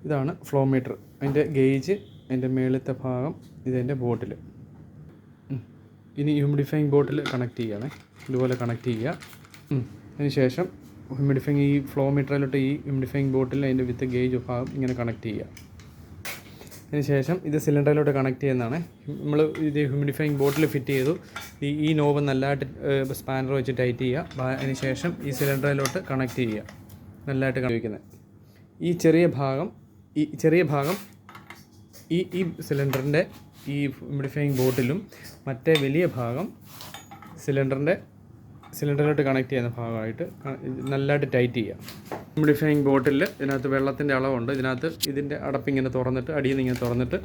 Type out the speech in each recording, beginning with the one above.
ഇതാണ് flow meter. അതിൻ്റെ gauge, അതിൻ്റെ മേളത്തെ ഭാഗം, ഇതെൻ്റെ ബോട്ടിൽ. ഇനി ഹ്യൂമിഡിഫയിങ് ബോട്ടിൽ കണക്ട് ചെയ്യണേ. ഇതുപോലെ കണക്ട് ചെയ്യുക. അതിന് ശേഷം ഹ്യൂമിഡിഫയിങ് ഈ ഫ്ലോ മീറ്ററിലോട്ട് ഈ ഹ്യൂമിഡിഫയിങ് ബോട്ടിൽ അതിൻ്റെ വിത്ത് ഗേജ് ഭാഗം ഇങ്ങനെ കണക്ട് ചെയ്യുക. അതിന് ശേഷം ഇത് സിലിണ്ടറിലോട്ട് കണക്ട് ചെയ്യുന്നതാണ്. നമ്മൾ ഇത് ഹ്യൂമിഡിഫയിങ് ബോട്ടിൽ ഫിറ്റ് ചെയ്തു. ഈ നോബ് നല്ലതായിട്ട് സ്പാനർ വെച്ച് ടൈറ്റ് ചെയ്യുക. അതിന് ശേഷം ഈ സിലിണ്ടറിലോട്ട് കണക്ട് ചെയ്യുക. നല്ലതായിട്ട് ഉപയോഗിക്കുന്നത് ഈ ചെറിയ ഭാഗം ഈ സിലിണ്ടറിൻ്റെ ഈ ഹ്യൂമിഡിഫയിങ് ബോട്ടിലും മറ്റേ വലിയ ഭാഗം സിലിണ്ടറിലോട്ട് കണക്ട് ചെയ്യുന്ന ഭാഗമായിട്ട് നല്ലതായിട്ട് ടൈറ്റ് ചെയ്യുക. ഹ്യൂമിഡിഫയിങ് ബോട്ടിൽ ഇതിനകത്ത് വെള്ളത്തിൻ്റെ അളവുണ്ട്. ഇതിൻ്റെ അടപ്പിങ്ങനെ തുറന്നിട്ട് അടിയിൽ നിന്ന് ഇങ്ങനെ തുറന്നിട്ട്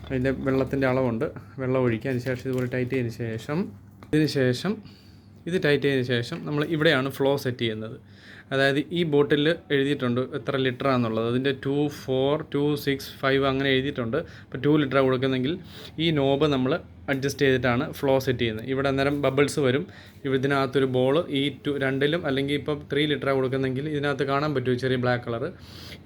അതിൻ്റെ വെള്ളത്തിൻ്റെ അളവുണ്ട്. വെള്ളം ഒഴിക്കുക. അതിന് ശേഷം ഇതുപോലെ ടൈറ്റ് ചെയ്തതിന് ശേഷം ഇത് ടൈറ്റ് ചെയ്തതിന് ശേഷം നമ്മൾ ഇവിടെയാണ് ഫ്ലോ സെറ്റ് ചെയ്യുന്നത്. അതായത് ഈ ബോട്ടിൽ എഴുതിയിട്ടുണ്ട് എത്ര ലിറ്ററാണെന്നുള്ളത്. അതിൻ്റെ 2, 4, 2, 6, 5 അങ്ങനെ എഴുതിയിട്ടുണ്ട്. അപ്പോൾ 2 ലിറ്റർ കൊടുക്കുന്നെങ്കിൽ ഈ നോബ് നമ്മൾ അഡ്ജസ്റ്റ് ചെയ്തിട്ടാണ് ഫ്ലോ സെറ്റ് ചെയ്യുന്നത്. ഇവിടെ അന്നേരം ബബിൾസ് വരും. ഇതിനകത്തൊരു ബോൾ ഈ 2 അല്ലെങ്കിൽ ഇപ്പോൾ 3 ലിറ്റർ കൊടുക്കുന്നെങ്കിൽ ഇതിനകത്ത് കാണാൻ പറ്റും ചെറിയ ബ്ലാക്ക് കളർ.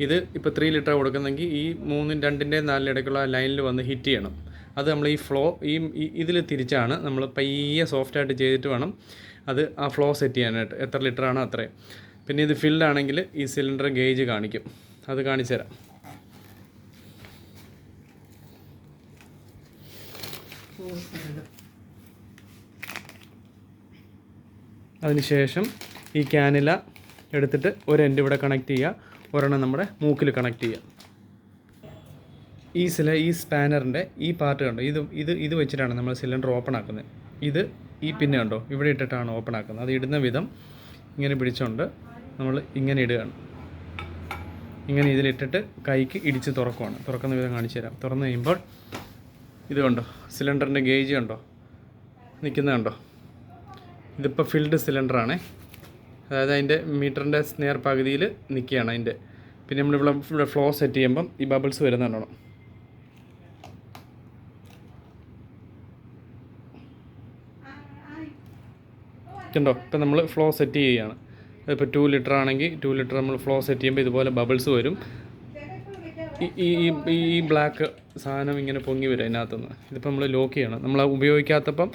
ഇത് ഇപ്പോൾ 3 ലിറ്റർ കൊടുക്കുന്നെങ്കിൽ ഈ 3, 2, 4 ഇടയ്ക്കുള്ള ലൈനിൽ വന്ന് ഹിറ്റ് ചെയ്യണം. അത് നമ്മൾ ഈ ഫ്ലോ ഇതിൽ തിരിച്ചാണ് നമ്മൾ പയ്യെ സോഫ്റ്റായിട്ട് ചെയ്തിട്ട് വേണം അത് ആ ഫ്ലോ സെറ്റ് ചെയ്യാനായിട്ട്. എത്ര ലിറ്ററാണോ അത്രയും. പിന്നെ ഇത് ഫിൽഡ് ആണെങ്കിൽ ഈ സിലിണ്ടർ ഗേജ് കാണിക്കും. അത് കാണിച്ചു തരാം. അതിനുശേഷം ഈ ക്യാനില എടുത്തിട്ട് ഒരു എൻഡ് ഇവിടെ കണക്ട് ചെയ്യുക, ഒരെണ്ണം നമ്മുടെ മൂക്കിൽ കണക്ട് ചെയ്യുക. ഈ സ്പാനറിൻ്റെ ഈ പാർട്ട് കണ്ടോ, ഇത് വെച്ചിട്ടാണ് നമ്മൾ സിലിണ്ടർ ഓപ്പൺ ആക്കുന്നത്. ഈ പിന്നെ കണ്ടോ ഇവിടെ ഇട്ടിട്ടാണ് ഓപ്പൺ ആക്കുന്നത്. അത് ഇടുന്ന വിധം ഇങ്ങനെ പിടിച്ചുകൊണ്ട് നമ്മൾ ഇങ്ങനെ ഇടുകയാണ്. ഇങ്ങനെ ഇതിലിട്ടിട്ട് കൈക്ക് ഇടിച്ച് തുറക്കുന്ന വിധം കാണിച്ചു തരാം. തുറന്നു കഴിയുമ്പോൾ ഇത് കണ്ടോ, സിലിണ്ടറിൻ്റെ ഗേജ് കണ്ടോ നിൽക്കുന്നത് കണ്ടോ. ഇതിപ്പോൾ ഫിൽഡ് സിലിണ്ടറാണേ. അതായത് അതിൻ്റെ മീറ്ററിൻ്റെ നേർ പകുതിയിൽ നിൽക്കുകയാണ് അതിൻ്റെ. പിന്നെ ഇവിടെ ഫ്ലോ സെറ്റ് ചെയ്യുമ്പം ഈ ബബിൾസ് വരുന്നുണ്ടോ കണ്ടോ. ഇപ്പം നമ്മൾ ഫ്ലോ സെറ്റ് ചെയ്യുകയാണ്. അതിപ്പോൾ 2 ലിറ്റർ ആണെങ്കിൽ 2 ലിറ്റർ നമ്മൾ ഫ്ലോ സെറ്റ് ചെയ്യുമ്പോൾ ഇതുപോലെ ബബിൾസ് വരും. ഈ ബ്ലാക്ക് സാധനം ഇങ്ങനെ പൊങ്ങി വരും അതിനകത്തുനിന്ന്. ഇതിപ്പോൾ നമ്മൾ ലോക്ക് ചെയ്യണം. നമ്മൾ ഉപയോഗിക്കാത്തപ്പം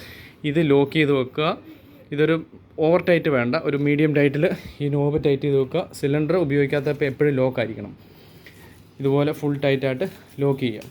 ഇത് ലോക്ക് ചെയ്ത് വെക്കുക. ഇതൊരു ഓവർ ടൈറ്റ് വേണ്ട, ഒരു മീഡിയം ടൈറ്റിൽ ഈ നോബ് ടൈറ്റ് ചെയ്ത് വെക്കുക. സിലിണ്ടർ ഉപയോഗിക്കാത്തപ്പോൾ എപ്പോഴും ലോക്ക് ആയിരിക്കണം. ഇതുപോലെ ഫുൾ ടൈറ്റായിട്ട് ലോക്ക് ചെയ്യാം.